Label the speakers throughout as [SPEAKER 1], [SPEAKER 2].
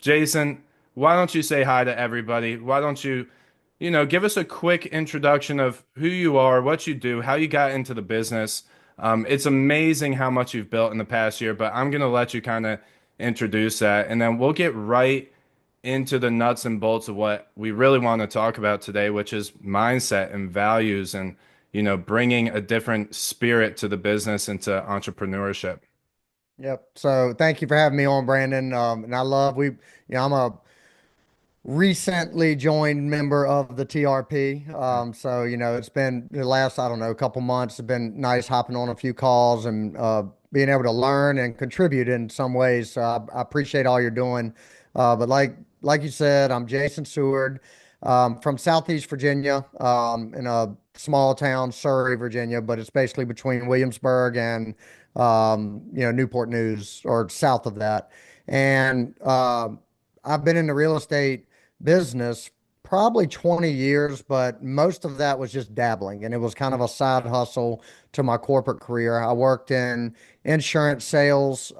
[SPEAKER 1] Jason, why don't you say hi to everybody? Why don't you, give us a quick introduction of who you are, what you do, how you got into the business. It's amazing how much you've built in the past year, but I'm going to let you kind of introduce that, and then we'll get right into the nuts and bolts of what we really want to talk about today, which is mindset and values and, bringing a different spirit to the business and to entrepreneurship.
[SPEAKER 2] Yep. So thank you for having me on, Brandon. And I'm a recently joined member of the TRP. So, it's been the last, I don't know, couple months have been nice hopping on a few calls and being able to learn and contribute in some ways. So I appreciate all you're doing. But like you said, I'm Jason Seward, from Southeast Virginia, in a small town, Surrey, Virginia, but it's basically between Williamsburg and Newport News or south of that. And I've been in the real estate business probably 20 years, but most of that was just dabbling, and it was kind of a side hustle to my corporate career. I worked in insurance sales,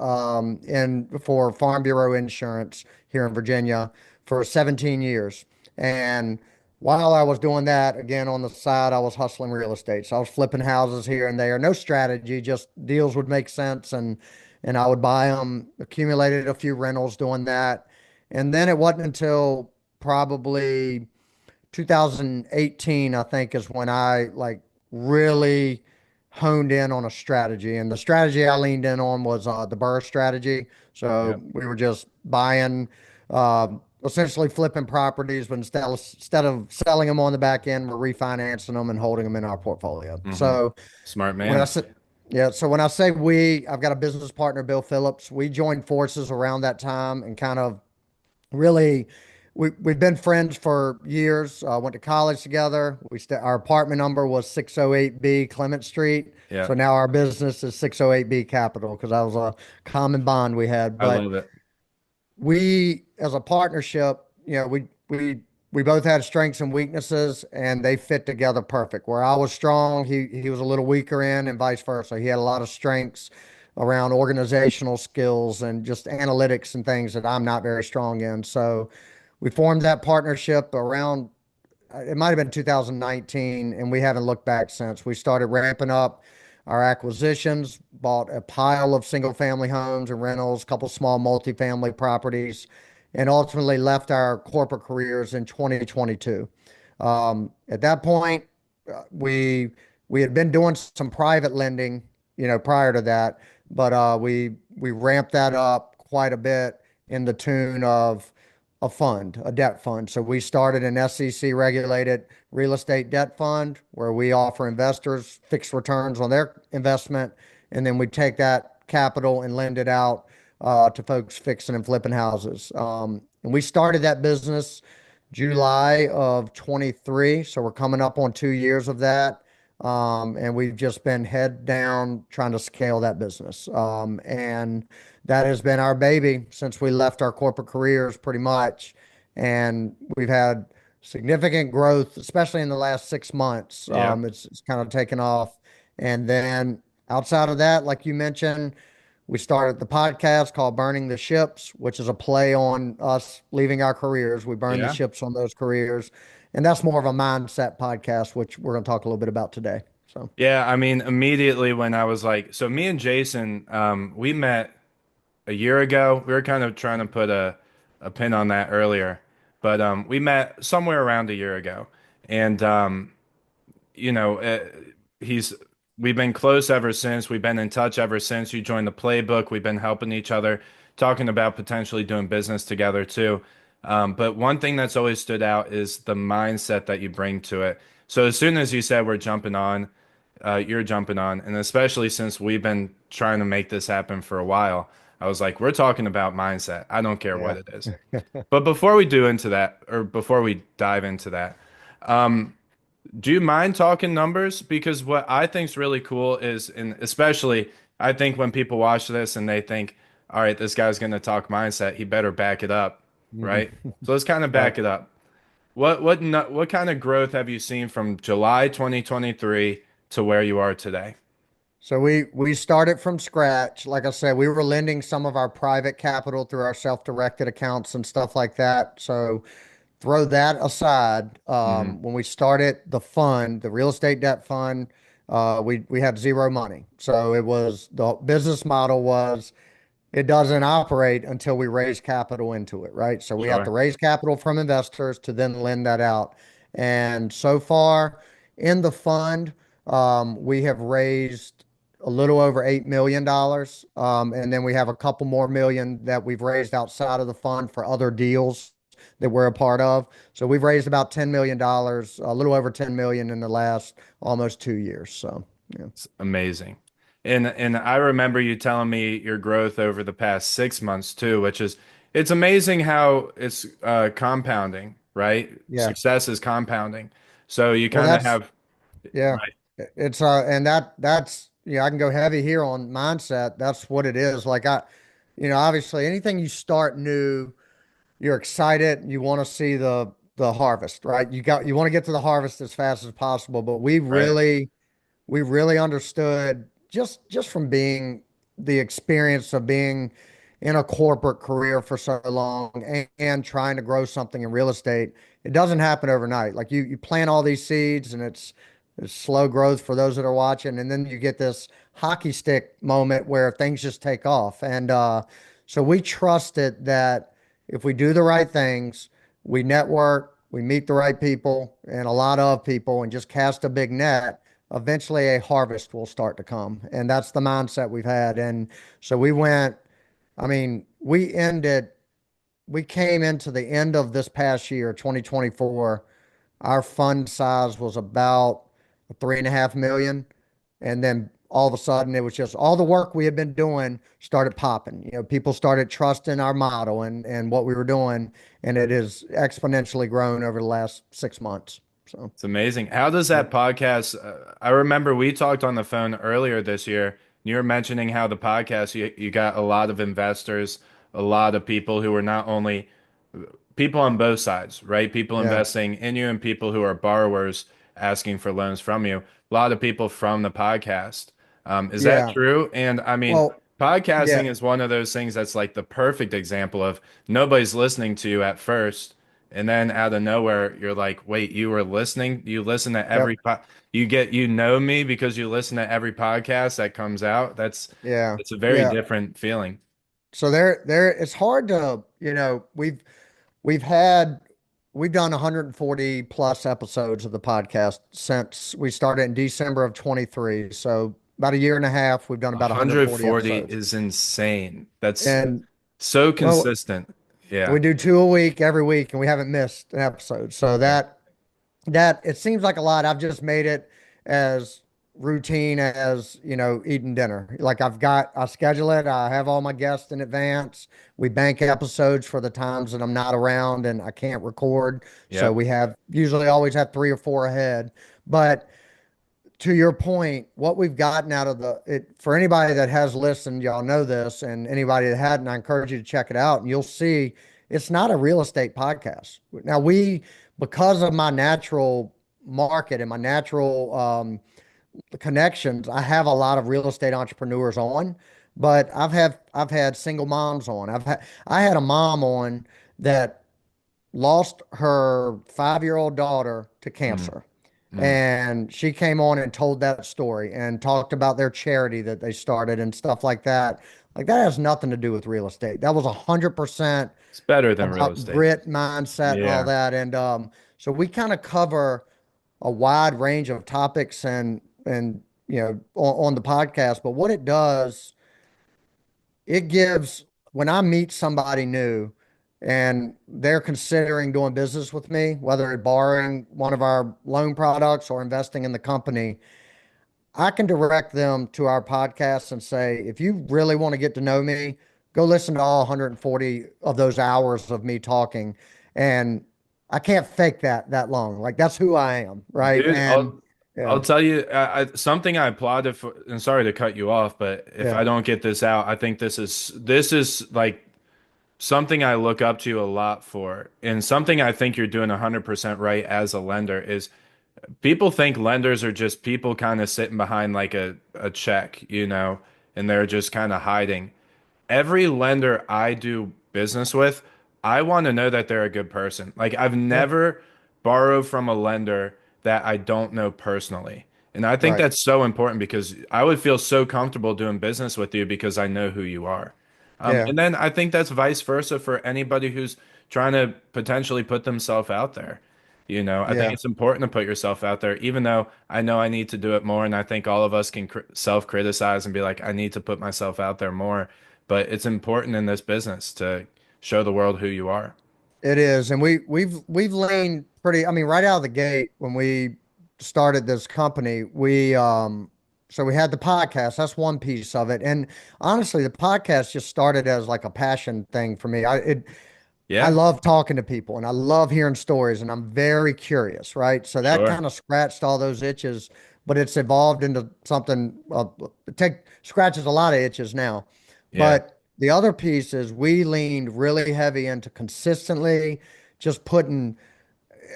[SPEAKER 2] in for Farm Bureau Insurance here in Virginia for 17 years. And while I was doing that, again on the side, I was hustling real estate. So I was flipping houses here and there. No strategy, just deals would make sense, and I would buy them. Accumulated a few rentals doing that, and then it wasn't until probably 2018, I think, is when I like really honed in on a strategy. And the strategy I leaned in on was the Burr strategy. So
[SPEAKER 1] Yep.
[SPEAKER 2] we were just buying, uh, essentially flipping properties, but instead of selling them on the back end, we're refinancing them and holding them in our portfolio.
[SPEAKER 1] Hmm.
[SPEAKER 2] So
[SPEAKER 1] Smart
[SPEAKER 2] when I
[SPEAKER 1] man.
[SPEAKER 2] said, yeah, so when I say we, I've got a business partner, Bill Phillips. We joined forces around that time and kind of really we've been friends for years. Went to college together. Our apartment number was 608B Clement Street.
[SPEAKER 1] Yeah,
[SPEAKER 2] So now our business is 608B Capital because that was a common bond we had.
[SPEAKER 1] I
[SPEAKER 2] But
[SPEAKER 1] love it.
[SPEAKER 2] we, as a partnership, we both had strengths and weaknesses, and they fit together perfect. Where I was strong, he was a little weaker in, and vice versa. He had a lot of strengths around organizational skills and just analytics and things that I'm not very strong in. So we formed that partnership around, it might have been 2019, and we haven't looked back since. We started ramping up our acquisitions, bought a pile of single family homes and rentals, a couple small multifamily properties, and ultimately left our corporate careers in 2022. At that point, we had been doing some private lending, prior to that, but we ramped that up quite a bit in the tune of a debt fund. So we started an SEC regulated real estate debt fund where we offer investors fixed returns on their investment. And then we take that capital and lend it out to folks fixing and flipping houses. And we started that business July of 23. So we're coming up on 2 years of that. And we've just been head down trying to scale that business. And that has been our baby since we left our corporate careers pretty much. And we've had significant growth, especially in the last 6 months.
[SPEAKER 1] Yeah.
[SPEAKER 2] It's kind of taken off. And then outside of that, like you mentioned, we started the podcast called Burning the Ships, which is a play on us leaving our careers. We burn the
[SPEAKER 1] Yeah.
[SPEAKER 2] ships on those careers. And that's more of a mindset podcast, which we're going to talk a little bit about today. So,
[SPEAKER 1] Yeah, I mean, immediately when I was like, so me and Jason, we met a year ago. We were kind of trying to put a pin on that earlier, but we met somewhere around a year ago, and you know, uh, he's we've been close ever since. We've been in touch ever since you joined the playbook. We've been helping each other, talking about potentially doing business together too. But one thing that's always stood out is the mindset that you bring to it. So as soon as you said we're jumping on, you're jumping on, and especially since we've been trying to make this happen for a while, I was like, we're talking about mindset. I don't care what
[SPEAKER 2] yeah.
[SPEAKER 1] it is. But before we do into that, or before we dive into that, do you mind talking numbers? Because what I think is really cool is, and especially I think when people watch this and they think, all right, this guy's going to talk mindset, he better back it up, right?
[SPEAKER 2] Mhm.
[SPEAKER 1] So let's kind of
[SPEAKER 2] Right.
[SPEAKER 1] back it up. What kind of growth have you seen from July 2023 to where you are today?
[SPEAKER 2] So we started from scratch. Like I said, we were lending some of our private capital through our self-directed accounts and stuff like that. So throw that aside.
[SPEAKER 1] Hmm.
[SPEAKER 2] When we started the fund, the real estate debt fund, we had zero money. So it was the business model was it doesn't operate until we raise capital into it, right? So we have to
[SPEAKER 1] Sure.
[SPEAKER 2] raise capital from investors to then lend that out. And so far in the fund, we have raised a little over $8 million. And then we have a couple more million that we've raised outside of the fund for other deals that we're a part of. So we've raised about $10 million, a little over 10 million in the last almost 2 years. So, yeah.
[SPEAKER 1] It's amazing. And I remember you telling me your growth over the past 6 months too, which is it's amazing how it's compounding, right?
[SPEAKER 2] Yeah.
[SPEAKER 1] Success is compounding. So you
[SPEAKER 2] Well,
[SPEAKER 1] kind of
[SPEAKER 2] that's
[SPEAKER 1] have
[SPEAKER 2] Yeah.
[SPEAKER 1] right,
[SPEAKER 2] It's and that's I can go heavy here on mindset. That's what it is. Like obviously anything you start new, you're excited, you want to see the harvest, right? You want to get to the harvest as fast as possible, but
[SPEAKER 1] right.
[SPEAKER 2] we really understood just from being the experience of being in a corporate career for so long and trying to grow something in real estate. It doesn't happen overnight. Like you plant all these seeds and it's slow growth for those that are watching, and then you get this hockey stick moment where things just take off. And so we trusted that if we do the right things, we network, we meet the right people and a lot of people and just cast a big net, eventually a harvest will start to come. And that's the mindset we've had. And so I mean, we came into the end of this past year, 2024. Our fund size was about 3.5 million. And then all of a sudden it was just all the work we had been doing started popping. People started trusting our model and what we were doing. And it has exponentially grown over the last 6 months. So,
[SPEAKER 1] It's amazing. How does
[SPEAKER 2] yeah.
[SPEAKER 1] that podcast? I remember we talked on the phone earlier this year. And you were mentioning how the podcast you got a lot of investors, a lot of people who are not only people on both sides, right? People
[SPEAKER 2] Yeah.
[SPEAKER 1] investing in you and people who are borrowers asking for loans from you. A lot of people from the podcast. Is that
[SPEAKER 2] Yeah.
[SPEAKER 1] true? And I mean,
[SPEAKER 2] Well, yeah.
[SPEAKER 1] podcasting is one of those things that's like the perfect example of nobody's listening to you at first, and then out of nowhere, you're like, wait, you were listening? You listen to every
[SPEAKER 2] Yep.
[SPEAKER 1] you know me because you listen to every podcast that comes out.
[SPEAKER 2] Yeah.
[SPEAKER 1] It's a very
[SPEAKER 2] Yeah.
[SPEAKER 1] different feeling.
[SPEAKER 2] So it's hard to, we've had, we've done 140 plus episodes of the podcast since we started in December of 23. So about a year and a half, we've done about 140
[SPEAKER 1] 140
[SPEAKER 2] episodes.
[SPEAKER 1] is insane. That's
[SPEAKER 2] And
[SPEAKER 1] so
[SPEAKER 2] well,
[SPEAKER 1] consistent. Yeah.
[SPEAKER 2] we do two a week every week and we haven't missed an episode. So
[SPEAKER 1] Yeah.
[SPEAKER 2] that it seems like a lot. I've just made it as routine as, eating dinner. Like I schedule it. I have all my guests in advance. We bank episodes for the times that I'm not around and I can't record. So
[SPEAKER 1] Yep.
[SPEAKER 2] we have usually always have three or four ahead. But to your point, what we've gotten out of for anybody that has listened, y'all know this, and anybody that hadn't, I encourage you to check it out and you'll see it's not a real estate podcast. Now because of my natural market and my natural connections, I have a lot of real estate entrepreneurs on, but I've had single moms on. I had a mom on that lost her 5-year-old daughter to
[SPEAKER 1] Mm,
[SPEAKER 2] cancer.
[SPEAKER 1] mm.
[SPEAKER 2] And she came on and told that story and talked about their charity that they started and stuff like that. Like that has nothing to do with real estate. That was 100%
[SPEAKER 1] It's better than real
[SPEAKER 2] about
[SPEAKER 1] estate.
[SPEAKER 2] grit, mindset, and all
[SPEAKER 1] Yeah.
[SPEAKER 2] that. And so we kind of cover a wide range of topics and on the podcast. But what it does, it gives when I meet somebody new and they're considering doing business with me, whether it's borrowing one of our loan products or investing in the company, I can direct them to our podcast and say, if you really want to get to know me, go listen to all 140 of those hours of me talking. And I can't fake that long. Like that's who I am, right?
[SPEAKER 1] Dude,
[SPEAKER 2] And
[SPEAKER 1] I'll
[SPEAKER 2] yeah,
[SPEAKER 1] tell you something I applauded for, and sorry to cut you off, but if
[SPEAKER 2] yeah,
[SPEAKER 1] I don't get this out, I think this is like something I look up to a lot for, and something I think you're doing 100% right as a lender is people think lenders are just people kind of sitting behind like a check, and they're just kind of hiding. Every lender I do business with, I want to know that they're a good person. Like I've
[SPEAKER 2] Yeah,
[SPEAKER 1] never borrowed from a lender that I don't know personally. And I think
[SPEAKER 2] right.
[SPEAKER 1] that's so important because I would feel so comfortable doing business with you because I know who you are.
[SPEAKER 2] Yeah,
[SPEAKER 1] And then I think that's vice versa for anybody who's trying to potentially put themselves out there. I think
[SPEAKER 2] yeah.
[SPEAKER 1] it's important to put yourself out there, even though I know I need to do it more. And I think all of us can self-criticize and be like, I need to put myself out there more. But it's important in this business to show the world who you are.
[SPEAKER 2] It is, and we've leaned pretty. I mean, right out of the gate when we started this company, so we had the podcast. That's one piece of it, and honestly, the podcast just started as like a passion thing for me. I
[SPEAKER 1] Yeah,
[SPEAKER 2] love talking to people, and I love hearing stories, and I'm very curious, right? So that
[SPEAKER 1] sure.
[SPEAKER 2] kind of scratched all those itches, but it's evolved into something. It take scratches a lot of itches now,
[SPEAKER 1] Yeah.
[SPEAKER 2] but the other piece is we leaned really heavy into consistently just putting,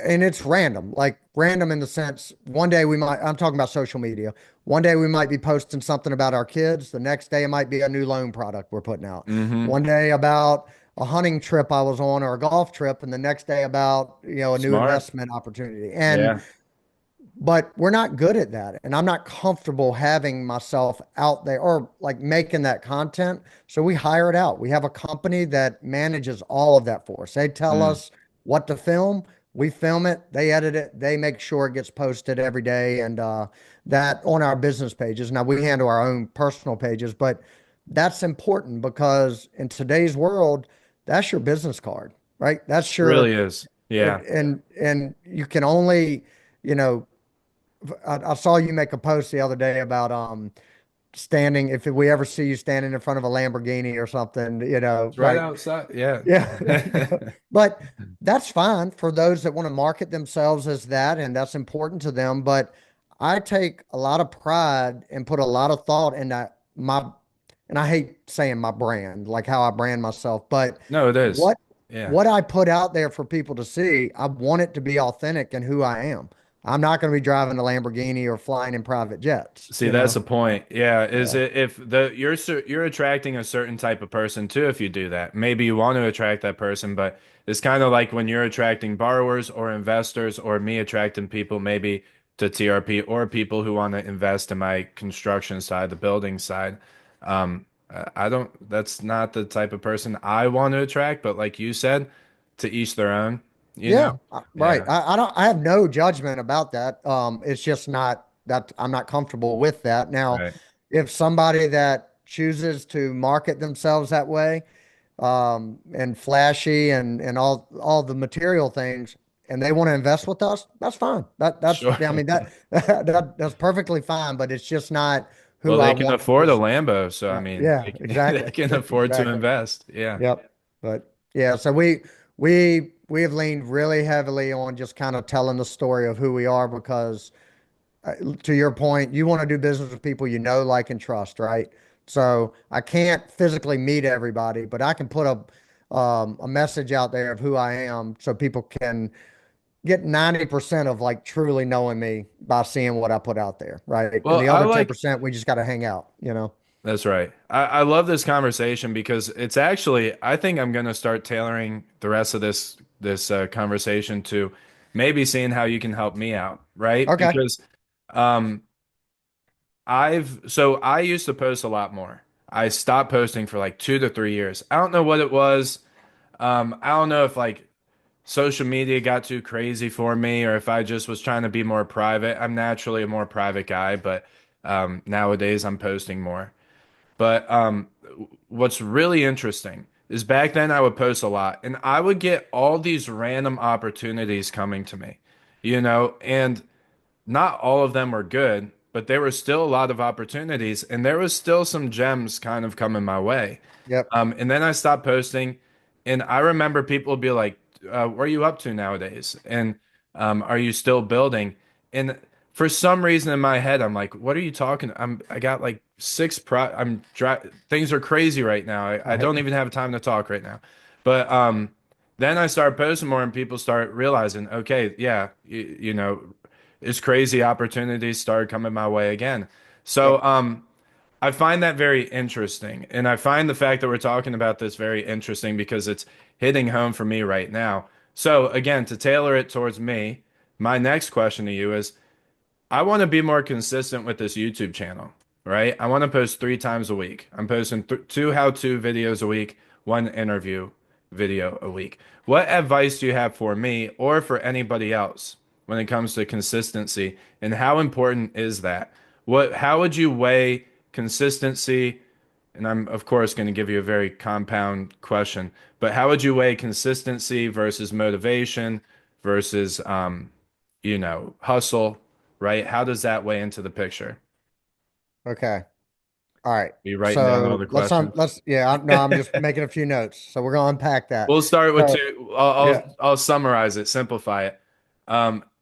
[SPEAKER 2] and it's random, like random in the sense one day we might, I'm talking about social media. One day we might be posting something about our kids. The next day it might be a new loan product we're putting out.
[SPEAKER 1] Hmm.
[SPEAKER 2] One day about a hunting trip I was on or a golf trip, and the next day about, a new
[SPEAKER 1] Smart.
[SPEAKER 2] investment opportunity. And
[SPEAKER 1] Yeah.
[SPEAKER 2] but we're not good at that. And I'm not comfortable having myself out there or like making that content. So we hire it out. We have a company that manages all of that for us. They tell
[SPEAKER 1] Mm.
[SPEAKER 2] us what to film. We film it, they edit it, they make sure it gets posted every day and that on our business pages. Now we handle our own personal pages, but that's important because in today's world, that's your business card, right? That's
[SPEAKER 1] Really
[SPEAKER 2] your
[SPEAKER 1] is.
[SPEAKER 2] and
[SPEAKER 1] Yeah.
[SPEAKER 2] and you can only, you know, I saw you make a post the other day about standing if we ever see you standing in front of a Lamborghini or something,
[SPEAKER 1] It's right
[SPEAKER 2] like
[SPEAKER 1] outside. Yeah.
[SPEAKER 2] yeah. But that's fine for those that want to market themselves as that, and that's important to them. But I take a lot of pride and put a lot of thought in that and I hate saying my brand, like how I brand myself, but
[SPEAKER 1] No, it is.
[SPEAKER 2] what
[SPEAKER 1] Yeah.
[SPEAKER 2] what I put out there for people to see, I want it to be authentic and who I am. I'm not going to be driving a Lamborghini or flying in private jets,
[SPEAKER 1] See, that's the point. Yeah, is
[SPEAKER 2] Yeah.
[SPEAKER 1] it if the you're attracting a certain type of person too if you do that. Maybe you want to attract that person, but it's kind of like when you're attracting borrowers or investors or me attracting people maybe to TRP or people who want to invest in my construction side, the building side. I don't, that's not the type of person I want to attract, but like you said, to each their own, you know?
[SPEAKER 2] Yeah, right.
[SPEAKER 1] Yeah,
[SPEAKER 2] I don't. I have no judgment about that. It's just not that I'm not comfortable with that. Now,
[SPEAKER 1] right.
[SPEAKER 2] if somebody that chooses to market themselves that way, and flashy and all the material things, and they want to invest with us, that's fine. That's
[SPEAKER 1] Sure.
[SPEAKER 2] I mean that's perfectly fine. But it's just not
[SPEAKER 1] Well,
[SPEAKER 2] who I
[SPEAKER 1] they can
[SPEAKER 2] want to
[SPEAKER 1] afford a
[SPEAKER 2] present.
[SPEAKER 1] Lambo, so I
[SPEAKER 2] Right.
[SPEAKER 1] mean,
[SPEAKER 2] Yeah.
[SPEAKER 1] they
[SPEAKER 2] Exactly.
[SPEAKER 1] can afford to
[SPEAKER 2] Exactly.
[SPEAKER 1] invest. Yeah.
[SPEAKER 2] Yep. But yeah, so we have leaned really heavily on just kind of telling the story of who we are because to your point, you want to do business with people you know, like, and trust, right? So I can't physically meet everybody, but I can put a message out there of who I am so people can get 90% of like truly knowing me by seeing what I put out there, right? And
[SPEAKER 1] Well,
[SPEAKER 2] the
[SPEAKER 1] I
[SPEAKER 2] other
[SPEAKER 1] like
[SPEAKER 2] 10%, we just got to hang out, you know?
[SPEAKER 1] that's right. I love this conversation because it's actually I think I'm gonna start tailoring the rest of this conversation to maybe seeing how you can help me out, right?
[SPEAKER 2] Okay.
[SPEAKER 1] Because um I used to post a lot more. I stopped posting for like 2 to 3 years. I don't know what it was. I don't know if like social media got too crazy for me or if I just was trying to be more private. I'm naturally a more private guy, but nowadays I'm posting more. But what's really interesting is back then I would post a lot and I would get all these random opportunities coming to me, and not all of them were good, but there were still a lot of opportunities and there was still some gems kind of coming my way.
[SPEAKER 2] Yep.
[SPEAKER 1] And then I stopped posting, and I remember people would be like, "What are you up to nowadays?" And are you still building? And for some reason in my head, I'm like, "What are you talking? I got like six pro. Things are crazy right now. I
[SPEAKER 2] Right.
[SPEAKER 1] don't even have time to talk right now." But then I started posting more, and people start realizing, okay, yeah, it's crazy opportunities started coming my way again. So,
[SPEAKER 2] Yep.
[SPEAKER 1] I find that very interesting. And I find the fact that we're talking about this very interesting because it's hitting home for me right now. So, again, to tailor it towards me, my next question to you is I want to be more consistent with this YouTube channel, right? I want to post 3 times a week. I'm posting two how-to videos a week, one interview video a week. What advice do you have for me or for anybody else when it comes to consistency, and how important is that? How would you weigh consistency? And I'm, of course, going to give you a very compound question, but how would you weigh consistency versus motivation versus, hustle, right? How does that weigh into the picture?
[SPEAKER 2] Okay. All right.
[SPEAKER 1] Are you writing down all
[SPEAKER 2] So
[SPEAKER 1] the questions?
[SPEAKER 2] yeah, no, I'm just making a few notes. So we're gonna unpack that.
[SPEAKER 1] We'll start with
[SPEAKER 2] So
[SPEAKER 1] two. I'll
[SPEAKER 2] yeah,
[SPEAKER 1] I'll summarize it, simplify it.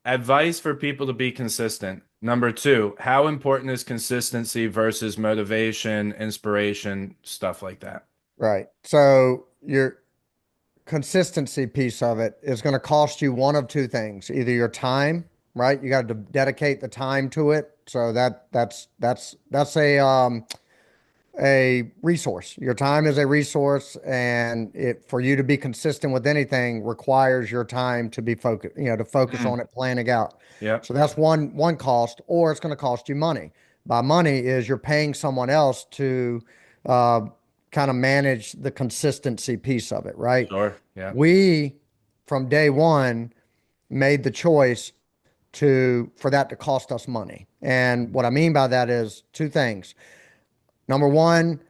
[SPEAKER 1] Advice for people to be consistent. Number two, how important is consistency versus motivation, inspiration, stuff like that?
[SPEAKER 2] right. So your consistency piece of it is going to cost you one of two things: either your time, right? You got to dedicate the time to it. So that's a resource. Your time is a resource, and it for you to be consistent with anything requires your time to be focused, to focus
[SPEAKER 1] Mm,
[SPEAKER 2] on it, planning out.
[SPEAKER 1] yep,
[SPEAKER 2] So that's one cost, or it's going to cost you money. By money is you're paying someone else to uh, kind of manage the consistency piece of it, right?
[SPEAKER 1] sure, yeah.
[SPEAKER 2] We from day one made the choice to for that to cost us money. And what I mean by that is two things. Number one,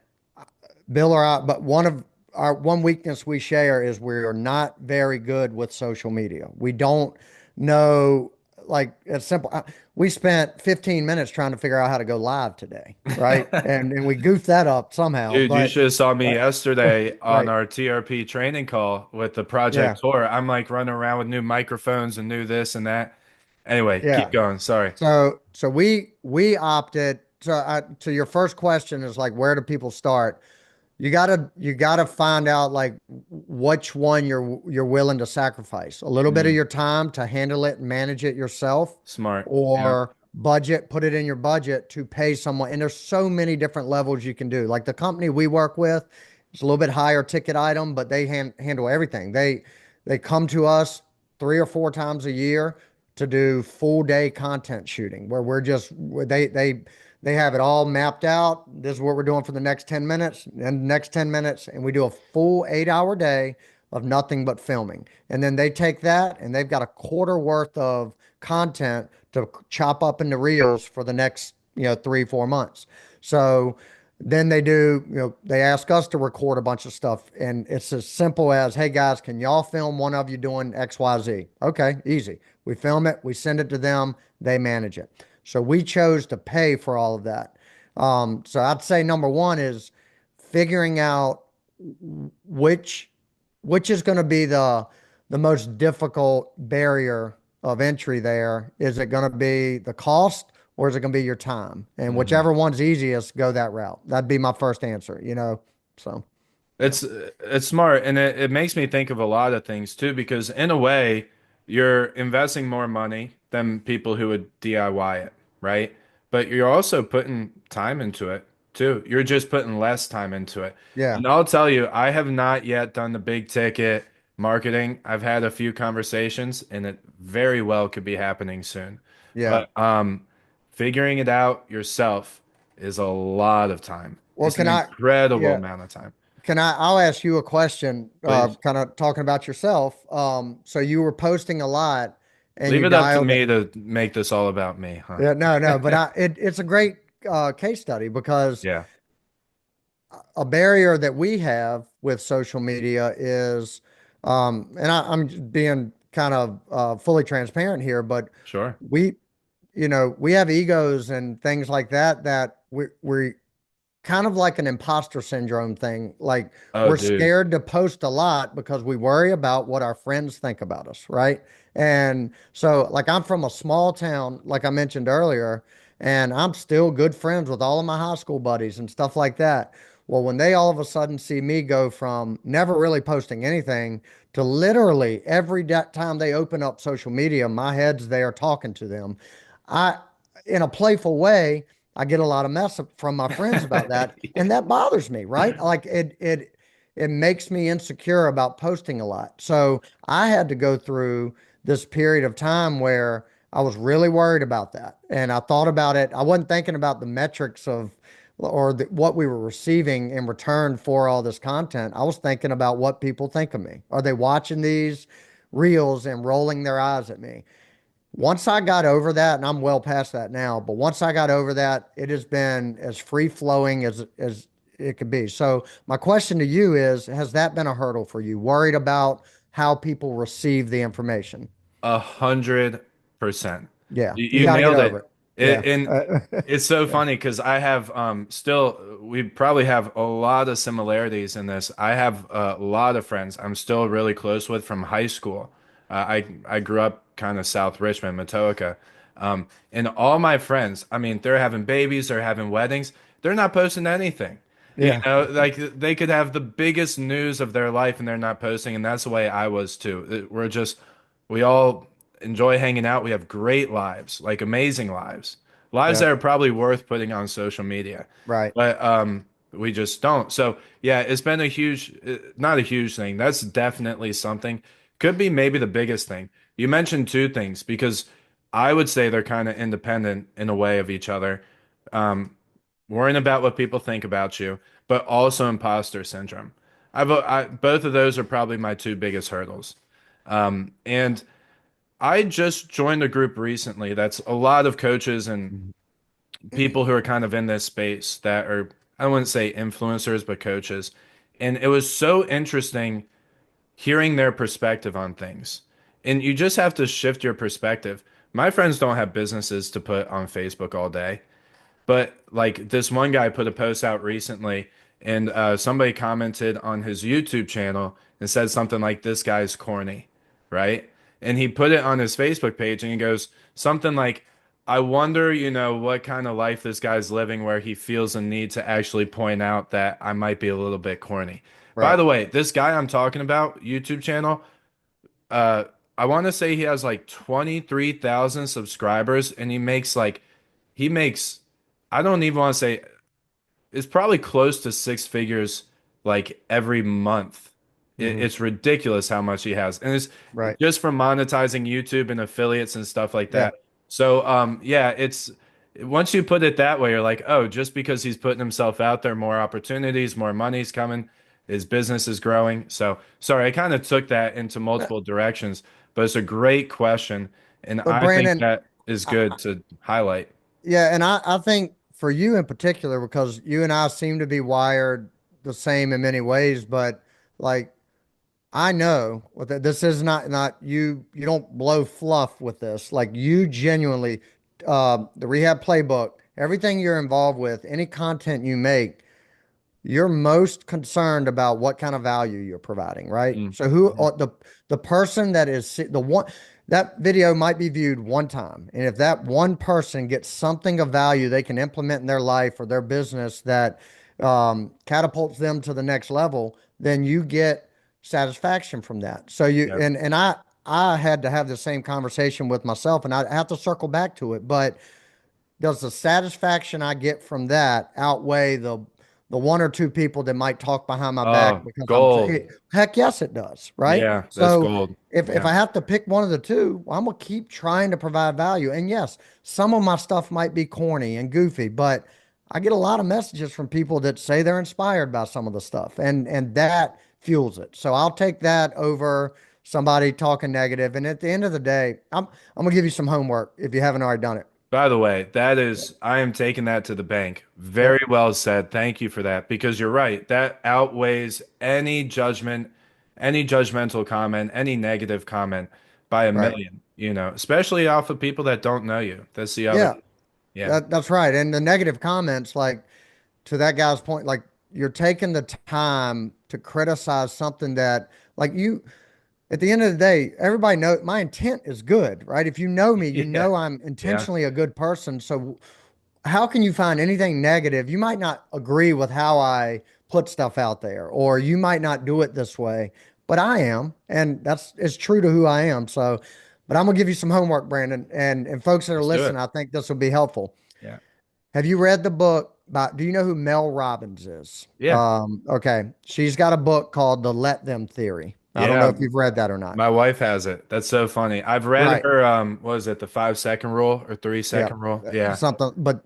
[SPEAKER 2] Bill or I, but one weakness we share is we're not very good with social media. We don't know, like it's simple. We spent 15 minutes trying to figure out how to go live today, right? And we goofed that up somehow,
[SPEAKER 1] Dude, you should have saw me
[SPEAKER 2] but
[SPEAKER 1] yesterday on
[SPEAKER 2] right,
[SPEAKER 1] our TRP training call with the
[SPEAKER 2] yeah,
[SPEAKER 1] project tour. I'm like running around with new microphones and new this and that. Anyway, keep
[SPEAKER 2] yeah.
[SPEAKER 1] going. Sorry.
[SPEAKER 2] So we opted. So to your first question is like, where do people start? You gotta find out like which one you're willing to sacrifice. A little bit of
[SPEAKER 1] Mm,
[SPEAKER 2] your time to handle it and manage it yourself,
[SPEAKER 1] smart. Yeah.
[SPEAKER 2] or put it in your budget to pay someone. And there's so many different levels you can do. Like the company we work with, it's a little bit higher ticket item, but they handle everything. They come to us 3 or 4 times a year to do full day content shooting where they have it all mapped out. This is what we're doing for the next 10 minutes and the next 10 minutes. And we do a full 8 hour day of nothing but filming. And then they take that and they've got a quarter worth of content to chop up into reels for the next, 3, 4 months. So then they ask us to record a bunch of stuff. And it's as simple as, hey guys, can y'all film one of you doing XYZ? Okay, easy. We film it, we send it to them, they manage it. So we chose to pay for all of that. So I'd say number one is figuring out which which is going to be the most difficult barrier of entry there. Is it going to be the cost or is it going to be your time? And
[SPEAKER 1] Mhm.
[SPEAKER 2] whichever one's easiest, go that route. That'd be my first answer. So yeah.
[SPEAKER 1] It's smart, and it makes me think of a lot of things too, because in a way, you're investing more money than people who would DIY it, right? But you're also putting time into it too. You're just putting less time into it.
[SPEAKER 2] Yeah.
[SPEAKER 1] And I'll tell you, I have not yet done the big ticket marketing. I've had a few conversations, and it very well could be happening soon.
[SPEAKER 2] Yeah.
[SPEAKER 1] But figuring it out yourself is a lot of time.
[SPEAKER 2] Well,
[SPEAKER 1] It's an incredible
[SPEAKER 2] yeah,
[SPEAKER 1] amount of time.
[SPEAKER 2] I'll ask you a question,
[SPEAKER 1] Please.
[SPEAKER 2] kind of talking about yourself. So you were posting a lot and
[SPEAKER 1] Leave
[SPEAKER 2] you
[SPEAKER 1] it up to
[SPEAKER 2] dialed it.
[SPEAKER 1] me to make this all about me, huh?
[SPEAKER 2] Yeah, no, but it's a great case study because
[SPEAKER 1] Yeah,
[SPEAKER 2] a barrier that we have with social media is, and I'm just being kind of fully transparent here, but
[SPEAKER 1] sure.
[SPEAKER 2] we, we have egos and things like that we kind of like an imposter syndrome thing. Like
[SPEAKER 1] Oh,
[SPEAKER 2] we're
[SPEAKER 1] dude.
[SPEAKER 2] scared to post a lot because we worry about what our friends think about us, right? And so, like, I'm from a small town, like I mentioned earlier, and I'm still good friends with all of my high school buddies and stuff like that. Well, when they all of a sudden see me go from never really posting anything to literally every time they open up social media, my head's there talking to them. I, in a playful way, I get a lot of mess from my friends about that, and that bothers me, right? Like it makes me insecure about posting a lot. So I had to go through this period of time where I was really worried about that. And I thought about it. I wasn't thinking about the metrics of what we were receiving in return for all this content. I was thinking about what people think of me. Are they watching these reels and rolling their eyes at me? Once I got over that, and I'm well past that now, but once I got over that, it has been as free flowing as it could be. So my question to you is, has that been a hurdle for you? Worried about how people receive the information?
[SPEAKER 1] 100%.
[SPEAKER 2] Yeah, you
[SPEAKER 1] You
[SPEAKER 2] got to get
[SPEAKER 1] nailed
[SPEAKER 2] over
[SPEAKER 1] it.
[SPEAKER 2] it. Yeah.
[SPEAKER 1] And it's so
[SPEAKER 2] Yeah.
[SPEAKER 1] funny because I have still we probably have a lot of similarities in this. I have a lot of friends I'm still really close with from high school. I grew up kind of South Richmond, Matoaka. And all my friends, I mean, they're having babies, they're having weddings, they're not posting anything. You
[SPEAKER 2] Yeah.
[SPEAKER 1] know, like they could have the biggest news of their life and they're not posting, and that's the way I was too. We all enjoy hanging out. We have great lives, like amazing lives, lives
[SPEAKER 2] Yeah.
[SPEAKER 1] that are probably worth putting on social media,
[SPEAKER 2] Right.
[SPEAKER 1] but we just don't. So yeah, it's been a huge, not a huge thing. That's definitely something. Could be maybe the biggest thing. You mentioned two things because I would say they're kind of independent in a way of each other. Um, Worrying about what people think about you, but also imposter syndrome. Both of those are probably my two biggest hurdles. And I just joined a group recently that's a lot of coaches and
[SPEAKER 2] Mhm.
[SPEAKER 1] people who are kind of in this space that are, I wouldn't say influencers, but coaches. And it was so interesting hearing their perspective on things. And you just have to shift your perspective. My friends don't have businesses to put on Facebook all day. But like this one guy put a post out recently, and somebody commented on his YouTube channel and said something like, "This guy's corny," right? And he put it on his Facebook page, and he goes something like, "I wonder, what kind of life this guy's living where he feels a need to actually point out that I might be a little bit corny." By
[SPEAKER 2] Right.
[SPEAKER 1] the way, this guy I'm talking about, YouTube channel, uh, I want to say he has like 23,000 subscribers, and he makes I don't even want to say it's probably close to six figures like every month.
[SPEAKER 2] Hmm.
[SPEAKER 1] It's ridiculous how much he has. And it's
[SPEAKER 2] Right.
[SPEAKER 1] just from monetizing YouTube and affiliates and stuff like
[SPEAKER 2] Yeah.
[SPEAKER 1] that. So yeah, it's once you put it that way, you're like, oh, just because he's putting himself out there, more opportunities, more money's coming, his business is growing. So sorry, I kind of took that into multiple directions, but it's a great question. And
[SPEAKER 2] But
[SPEAKER 1] I think
[SPEAKER 2] Brandon,
[SPEAKER 1] that is good to highlight.
[SPEAKER 2] yeah, and I think for you in particular, because you and I seem to be wired the same in many ways, but like I know this is not you. You don't blow fluff with this. Like you genuinely, the rehab playbook, everything you're involved with, any content you make, you're most concerned about what kind of value you're providing, right?
[SPEAKER 1] Mm.
[SPEAKER 2] So who the person that is the one that video might be viewed one time, and if that one person gets something of value they can implement in their life or their business that catapults them to the next level, then you get satisfaction from that. So you
[SPEAKER 1] Yeah.
[SPEAKER 2] and I had to have the same conversation with myself, and I have to circle back to it, but does the satisfaction I get from that outweigh the one or two people that might talk behind my back
[SPEAKER 1] Oh,
[SPEAKER 2] because
[SPEAKER 1] gold.
[SPEAKER 2] heck yes it does, right?
[SPEAKER 1] Yeah, that's
[SPEAKER 2] So
[SPEAKER 1] gold.
[SPEAKER 2] if
[SPEAKER 1] Yeah.
[SPEAKER 2] I have to pick one of the two, well, I'm gonna keep trying to provide value. And yes, some of my stuff might be corny and goofy, but I get a lot of messages from people that say they're inspired by some of the stuff, and that fuels it. So I'll take that over somebody talking negative. And at the end of the day, I'm gonna give you some homework if you haven't already done it.
[SPEAKER 1] By the way, I am taking that to the bank. Very
[SPEAKER 2] Yep.
[SPEAKER 1] well said. Thank you for that because you're right. That outweighs any judgment, any judgmental comment, any negative comment by a
[SPEAKER 2] Right.
[SPEAKER 1] million, especially off of people that don't know you. That's the other.
[SPEAKER 2] Yeah.
[SPEAKER 1] Yeah.
[SPEAKER 2] That's right. And the negative comments, like to that guy's point, like you're taking the time to criticize something that, like you, at the end of the day, everybody know my intent is good, right? If you know me, you
[SPEAKER 1] Yeah.
[SPEAKER 2] know I'm
[SPEAKER 1] Yeah.
[SPEAKER 2] intentionally a good person. So how can you find anything negative? You might not agree with how I put stuff out there, or you might not do it this way, but I am, and that's it's true to who I am. So, but I'm gonna give you some homework, Brandon, and folks that are
[SPEAKER 1] Let's do it.
[SPEAKER 2] listening, I think this will be helpful.
[SPEAKER 1] Yeah.
[SPEAKER 2] Have you read the book by, do you know who Mel Robbins is?
[SPEAKER 1] Yeah.
[SPEAKER 2] Okay. She's got a book called The Let Them Theory. I don't know
[SPEAKER 1] Yeah.
[SPEAKER 2] if you've read that or not.
[SPEAKER 1] My wife has it. That's so funny. I've read
[SPEAKER 2] Right.
[SPEAKER 1] her, what is it, the 5 second rule or three
[SPEAKER 2] Yeah.
[SPEAKER 1] second rule? Yeah.
[SPEAKER 2] Something, but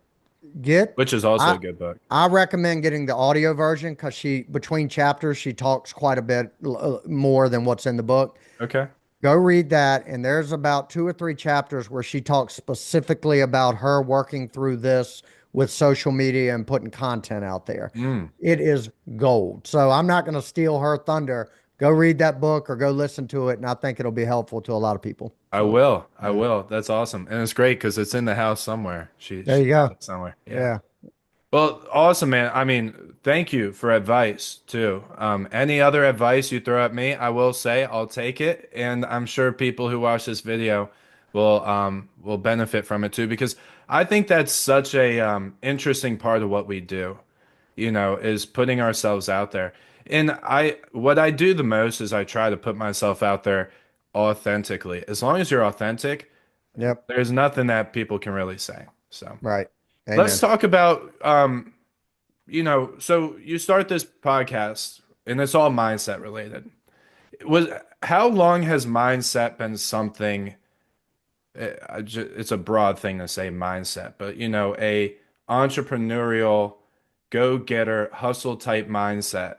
[SPEAKER 2] get,
[SPEAKER 1] Which is also
[SPEAKER 2] I,
[SPEAKER 1] a good book.
[SPEAKER 2] I recommend getting the audio version because between chapters, she talks quite a bit more than what's in the book.
[SPEAKER 1] Okay.
[SPEAKER 2] Go read that. And there's about two or three chapters where she talks specifically about her working through this with social media and putting content out there.
[SPEAKER 1] Mm.
[SPEAKER 2] It is gold. So I'm not going to steal her thunder. Go read that book or go listen to it. And I think it'll be helpful to a lot of people.
[SPEAKER 1] I
[SPEAKER 2] So,
[SPEAKER 1] will. I
[SPEAKER 2] yeah.
[SPEAKER 1] will. That's awesome. And it's great because it's in the house somewhere.
[SPEAKER 2] There
[SPEAKER 1] She
[SPEAKER 2] you
[SPEAKER 1] has
[SPEAKER 2] go.
[SPEAKER 1] it somewhere. Yeah.
[SPEAKER 2] Yeah.
[SPEAKER 1] Well, awesome, man. I mean, thank you for advice too. Any other advice you throw at me, I will say I'll take it, and I'm sure people who watch this video will benefit from it too because I think that's such a interesting part of what we do, is putting ourselves out there. And what I do the most is I try to put myself out there authentically. As long as you're authentic,
[SPEAKER 2] Yep.
[SPEAKER 1] there's nothing that people can really say. So.
[SPEAKER 2] Right.
[SPEAKER 1] Let's
[SPEAKER 2] Amen.
[SPEAKER 1] talk about so you start this podcast and it's all mindset related. Was How long has mindset been something it's a broad thing to say mindset, but a entrepreneurial go-getter hustle type mindset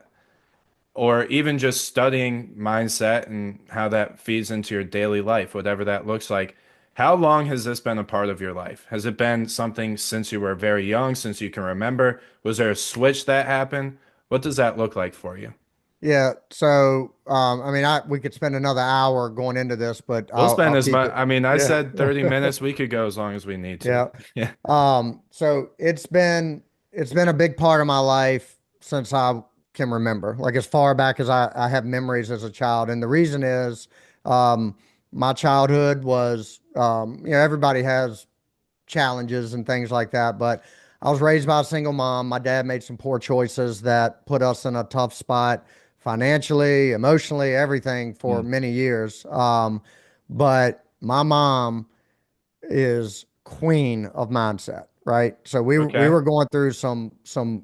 [SPEAKER 1] or even just studying mindset and how that feeds into your daily life, whatever that looks like. How long has this been a part of your life? Has it been something since you were very young, since you can remember? Was there a switch that happened? What does that look like for you?
[SPEAKER 2] Yeah. So, I mean, we could spend another hour going into this, but
[SPEAKER 1] We'll spend
[SPEAKER 2] I'll
[SPEAKER 1] as
[SPEAKER 2] keep
[SPEAKER 1] much.
[SPEAKER 2] it.
[SPEAKER 1] I mean, I
[SPEAKER 2] Yeah.
[SPEAKER 1] said 30 minutes. We could go as long as we need to.
[SPEAKER 2] Yeah.
[SPEAKER 1] Yeah.
[SPEAKER 2] So it's been a big part of my life since I can remember, like as far back as I have memories as a child. And the reason is, um, my childhood was, everybody has challenges and things like that, but I was raised by a single mom. My dad made some poor choices that put us in a tough spot financially, emotionally, everything for
[SPEAKER 1] Mm.
[SPEAKER 2] many years. But my mom is queen of mindset, right? So we
[SPEAKER 1] Okay.
[SPEAKER 2] were going through some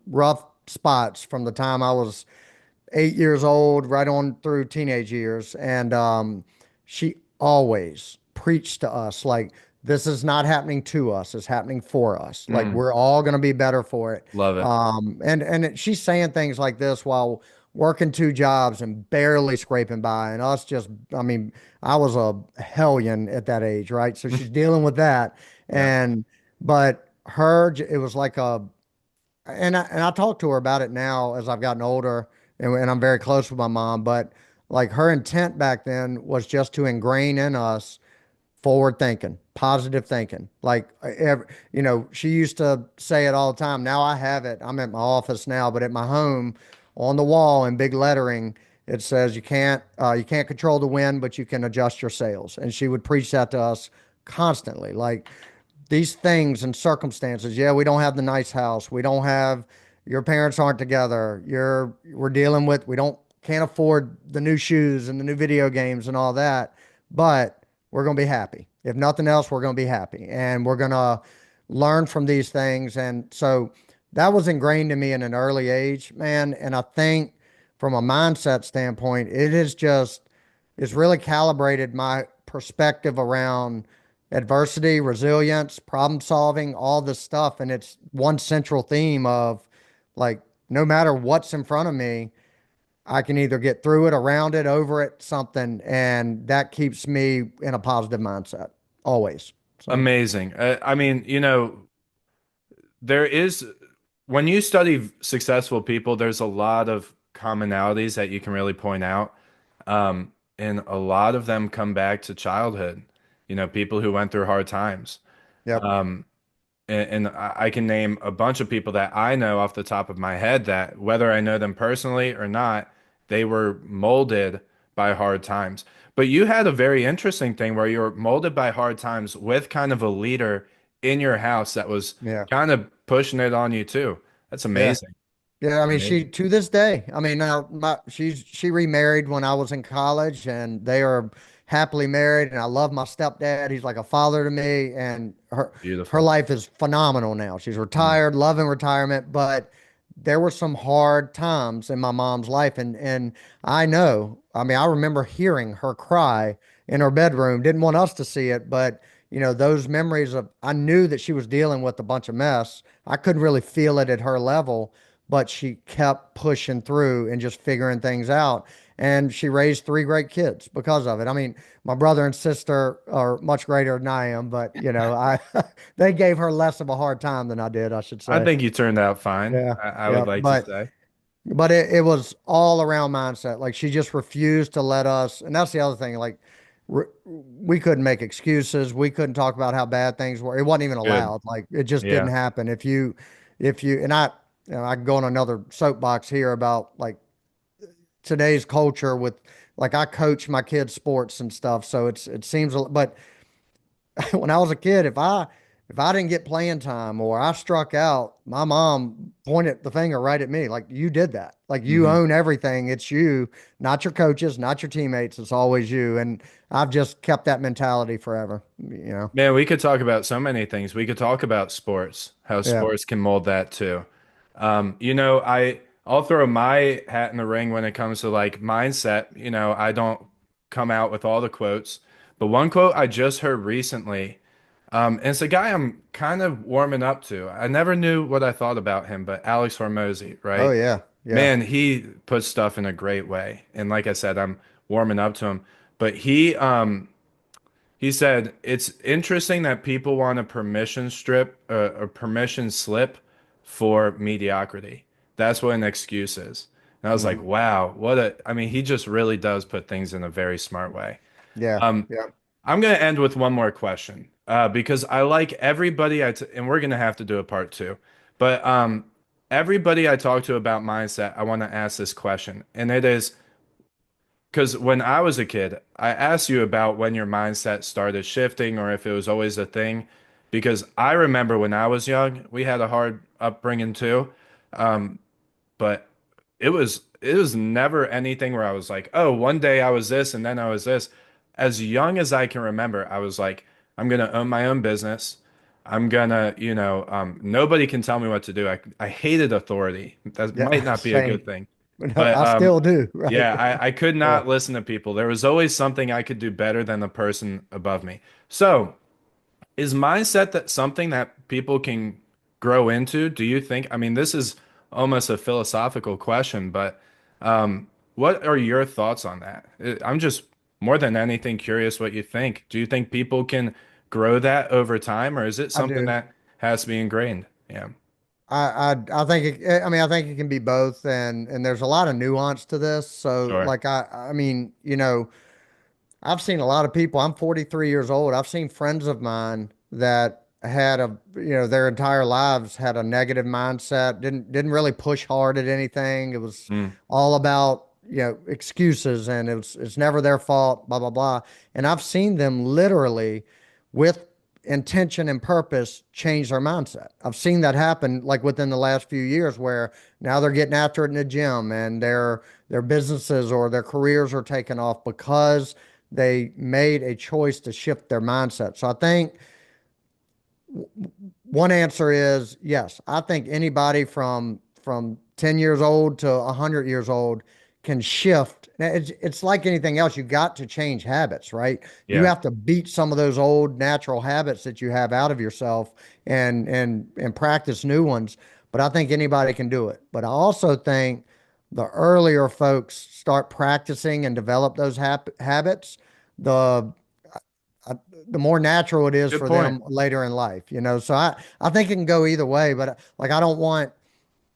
[SPEAKER 2] rough spots from the time I was 8 years old, right on through teenage years, and she always preached to us like this is not happening to us; it's happening for us. Like
[SPEAKER 1] Mm.
[SPEAKER 2] we're all going to be better for it.
[SPEAKER 1] Love it.
[SPEAKER 2] She's saying things like this while working two jobs and barely scraping by, and us just, I mean, I was a hellion at that age, right? So she's dealing with that,
[SPEAKER 1] Yeah.
[SPEAKER 2] and but it was like and I talk to her about it now as I've gotten older, and I'm very close with my mom. But like her intent back then was just to ingrain in us forward thinking, positive thinking. Like, she used to say it all the time. Now I have it. I'm at my office now, but at my home, on the wall in big lettering, it says you can't control the wind, but you can adjust your sails. And she would preach that to us constantly. Like these things and circumstances. Yeah, we don't have the nice house. We don't have your parents aren't together. We're dealing with we don't can't afford the new shoes and the new video games and all that. But we're going to be happy. If nothing else, we're going to be happy and we're going to learn from these things. And so that was ingrained in me in an early age, man. And I think from a mindset standpoint, it's really calibrated my perspective around adversity, resilience, problem solving, all this stuff. And it's one central theme of like, no matter what's in front of me, I can either get through it, around it, over it, something. And that keeps me in a positive mindset always. So,
[SPEAKER 1] Amazing. I mean, there is when you study successful people, there's a lot of commonalities that you can really point out. And a lot of them come back to childhood, people who went through hard times.
[SPEAKER 2] yep.
[SPEAKER 1] Um, and I can name a bunch of people that I know off the top of my head that whether I know them personally or not, they were molded by hard times. But you had a very interesting thing where you were molded by hard times with kind of a leader in your house that was
[SPEAKER 2] Yeah.
[SPEAKER 1] kind of pushing it on you too. That's
[SPEAKER 2] Yeah.
[SPEAKER 1] amazing.
[SPEAKER 2] Yeah, I mean, she
[SPEAKER 1] Amazing.
[SPEAKER 2] to this day. I mean, now she remarried when I was in college, and they are happily married. And I love my stepdad; he's like a father to me. And her
[SPEAKER 1] Beautiful.
[SPEAKER 2] life is phenomenal now. She's
[SPEAKER 1] Mm.
[SPEAKER 2] retired, loving retirement. But there were some hard times in my mom's life, and I know. I mean, I remember hearing her cry in her bedroom. Didn't want us to see it, but those memories of I knew that she was dealing with a bunch of mess. I couldn't really feel it at her level, but she kept pushing through and just figuring things out. And she raised three great kids because of it. I mean, my brother and sister are much greater than I am, but I they gave her less of a hard time than I did, I should
[SPEAKER 1] I
[SPEAKER 2] say.
[SPEAKER 1] think you turned out fine.
[SPEAKER 2] Yeah.
[SPEAKER 1] I
[SPEAKER 2] Yeah.
[SPEAKER 1] would like to
[SPEAKER 2] But
[SPEAKER 1] say.
[SPEAKER 2] it was all around mindset. Like she just refused to let us, and that's the other thing. Like we couldn't make excuses. We couldn't talk about how bad things were. It wasn't even
[SPEAKER 1] Good.
[SPEAKER 2] allowed. Like it just didn't
[SPEAKER 1] Yeah.
[SPEAKER 2] happen. And I can go on another soapbox here about like today's culture with like I coach my kids sports and stuff. So it seems, but when I was a kid, if I didn't get playing time or I struck out, my mom pointed the finger right at me, like you did that. Like you
[SPEAKER 1] Hmm.
[SPEAKER 2] own everything. It's you, not your coaches, not your teammates. It's always you. And I've just kept that mentality forever.
[SPEAKER 1] Man, we could talk about so many things. We could talk about sports, how
[SPEAKER 2] Yeah.
[SPEAKER 1] sports can mold that too. I'll throw my hat in the ring when it comes to like mindset. I don't come out with all the quotes, but one quote I just heard recently, and it's a guy I'm kind of warming up to. I never knew what I thought about him, but Alex Hormozy,
[SPEAKER 2] Oh
[SPEAKER 1] right?
[SPEAKER 2] yeah. Yeah.
[SPEAKER 1] Man, he puts stuff in a great way. And like I said, I'm warming up to him. But he said, it's interesting that people want a permission strip, a permission slip for mediocrity. That's what an excuse is. And I was like,
[SPEAKER 2] Mhm.
[SPEAKER 1] wow, I mean, he just really does put things in a very smart way.
[SPEAKER 2] Yeah.
[SPEAKER 1] Um,
[SPEAKER 2] Yeah.
[SPEAKER 1] I'm going to end with one more question, because I like everybody, and we're going to have to do a part two, but everybody I talk to about mindset, I want to ask this question. And it is, because when I was a kid, I asked you about when your mindset started shifting or if it was always a thing. Because I remember when I was young, we had a hard upbringing too. But it was never anything where I was like, oh, one day I was this and then I was this. As young as I can remember, I was like, I'm gonna own my own business. I'm gonna, nobody can tell me what to do. I hated authority. That might
[SPEAKER 2] Yeah.
[SPEAKER 1] not be a
[SPEAKER 2] Same.
[SPEAKER 1] good thing.
[SPEAKER 2] No,
[SPEAKER 1] But
[SPEAKER 2] I still do. Right.
[SPEAKER 1] yeah, I could
[SPEAKER 2] Yeah.
[SPEAKER 1] not listen to people. There was always something I could do better than the person above me. So, is mindset that something that people can grow into? Do you think? I mean, this is almost a philosophical question, but what are your thoughts on that? I'm just more than anything curious what you think. Do you think people can grow that over time, or is it
[SPEAKER 2] I
[SPEAKER 1] something
[SPEAKER 2] do.
[SPEAKER 1] that has to be ingrained? Yeah,
[SPEAKER 2] I think I mean I think it can be both, and there's a lot of nuance to this. So
[SPEAKER 1] sure.
[SPEAKER 2] like I mean I've seen a lot of people. I'm 43 years old. I've seen friends of mine that had their entire lives had a negative mindset, didn't really push hard at anything. It was
[SPEAKER 1] Mm,
[SPEAKER 2] all about, excuses, and it's never their fault, blah blah blah. And I've seen them literally with intention and purpose change their mindset. I've seen that happen like within the last few years where now they're getting after it in the gym and their businesses or their careers are taking off because they made a choice to shift their mindset. So I think one answer is yes. I think anybody from 10 years old to 100 years old can shift. It's like anything else. You got to change habits, right? You
[SPEAKER 1] yeah,
[SPEAKER 2] have to beat some of those old natural habits that you have out of yourself and practice new ones. But I think anybody can do it. But I also think the earlier folks start practicing and develop those habits, the uh, the more natural it is
[SPEAKER 1] good
[SPEAKER 2] for
[SPEAKER 1] point.
[SPEAKER 2] them later in life, So I think it can go either way, but like I don't want,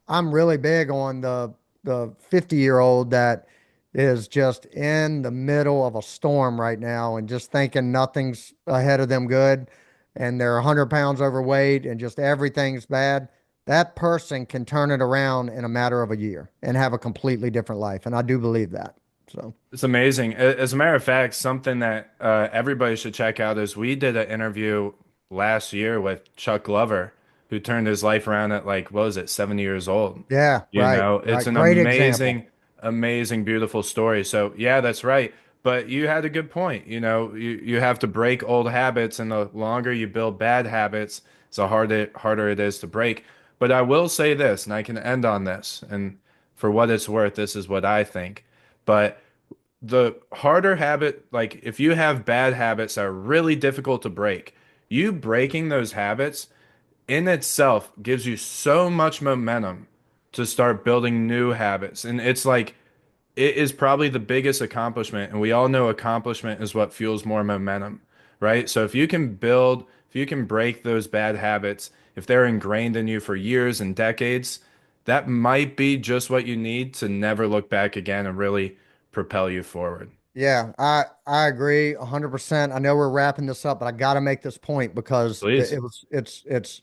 [SPEAKER 2] I'm really big on the 50-year-old that is just in the middle of a storm right now and just thinking nothing's ahead of them good and they're 100 pounds overweight and just everything's bad. That person can turn it around in a matter of a year and have a completely different life. And I do believe that. So,
[SPEAKER 1] It's amazing. As a matter of fact, something that everybody should check out is we did an interview last year with Chuck Glover, who turned his life around at like, what was it, 70 years old.
[SPEAKER 2] Yeah,
[SPEAKER 1] You
[SPEAKER 2] right,
[SPEAKER 1] know, it's
[SPEAKER 2] right.
[SPEAKER 1] an
[SPEAKER 2] Great example.
[SPEAKER 1] amazing, amazing, beautiful story. So yeah, that's right. But you had a good point. You know, you have to break old habits, and the longer you build bad habits, the harder it is to break. But I will say this, and I can end on this, and for what it's worth, this is what I think. But the harder habit, like if you have bad habits that are really difficult to break, you breaking those habits in itself gives you so much momentum to start building new habits. And it's like, it is probably the biggest accomplishment. And we all know accomplishment is what fuels more momentum, right? So if you can break those bad habits, if they're ingrained in you for years and decades, that might be just what you need to never look back again and really propel you forward.
[SPEAKER 2] Yeah, I agree 100%. I know we're wrapping this up, but I got to make this point because
[SPEAKER 1] Please.
[SPEAKER 2] it's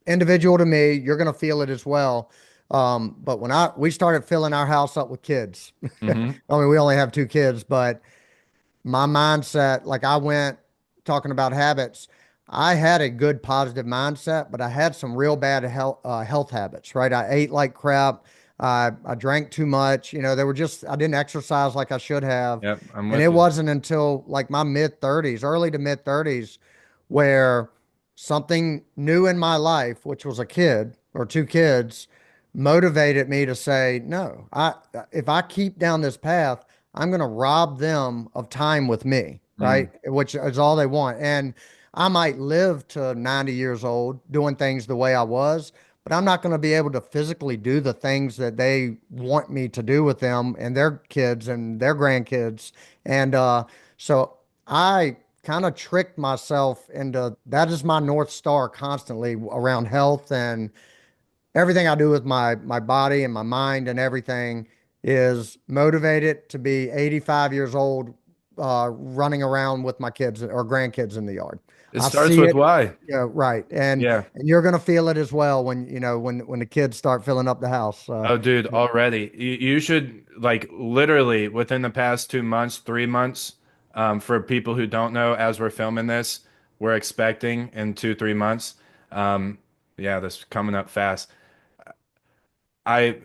[SPEAKER 2] individual to me. You're gonna feel it as well. But when I we started filling our house up with kids,
[SPEAKER 1] Hmm.
[SPEAKER 2] I mean we only have two kids, but my mindset, like I went talking about habits, I had a good positive mindset, but I had some real bad health habits, right? I ate like crap. I drank too much. You know, they were just, I didn't exercise like I should have.
[SPEAKER 1] Yep, I'm
[SPEAKER 2] And
[SPEAKER 1] with
[SPEAKER 2] it
[SPEAKER 1] you.
[SPEAKER 2] wasn't until like my mid 30s, early to mid 30s, where something new in my life, which was a kid or two kids, motivated me to say, no, if I keep down this path, I'm going to rob them of time with me,
[SPEAKER 1] Mm.
[SPEAKER 2] right? Which is all they want. And I might live to 90 years old doing things the way I was, but I'm not going to be able to physically do the things that they want me to do with them and their kids and their grandkids. And so I kind of tricked myself into that is my North Star constantly around health and everything I do with my body and my mind and everything is motivated to be 85 years old, running around with my kids or grandkids in the yard.
[SPEAKER 1] It
[SPEAKER 2] I
[SPEAKER 1] starts
[SPEAKER 2] see
[SPEAKER 1] with
[SPEAKER 2] it,
[SPEAKER 1] why.
[SPEAKER 2] right,
[SPEAKER 1] Yeah.
[SPEAKER 2] and you're gonna feel it as well when when the kids start filling up the house.
[SPEAKER 1] Oh, dude, already. You should like literally within the past 2 months, 3 months, for people who don't know, as we're filming this, we're expecting in 2, 3 months. Um, yeah, this is coming up fast. I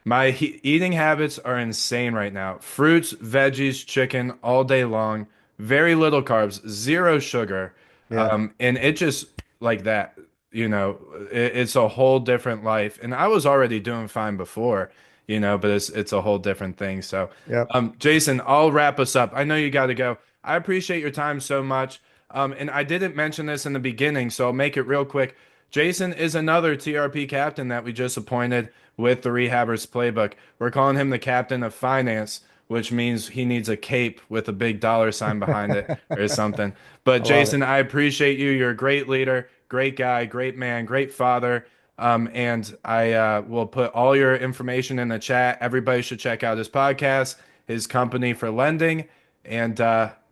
[SPEAKER 1] my eating habits are insane right now. Fruits, veggies, chicken all day long, very little carbs, zero sugar.
[SPEAKER 2] Yeah,
[SPEAKER 1] And it just like that, it's a whole different life. And I was already doing fine before, but it's a whole different thing. So,
[SPEAKER 2] yep,
[SPEAKER 1] Jason, I'll wrap us up. I know you got to go. I appreciate your time so much. And I didn't mention this in the beginning, so I'll make it real quick. Jason is another TRP captain that we just appointed with the Rehabbers playbook. We're calling him the captain of finance, which means he needs a cape with a big dollar sign behind it or something. But
[SPEAKER 2] I love it.
[SPEAKER 1] Jason, I appreciate you. You're a great leader, great guy, great man, great father. And I will put all your information in the chat. Everybody should check out his podcast, his company for lending. And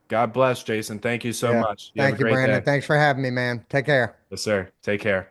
[SPEAKER 1] God bless, Jason. Thank you so
[SPEAKER 2] Yeah,
[SPEAKER 1] much. You have a
[SPEAKER 2] thank you,
[SPEAKER 1] great
[SPEAKER 2] Brandon.
[SPEAKER 1] day.
[SPEAKER 2] Thanks for having me, man. Take care.
[SPEAKER 1] Yes, sir. Take care.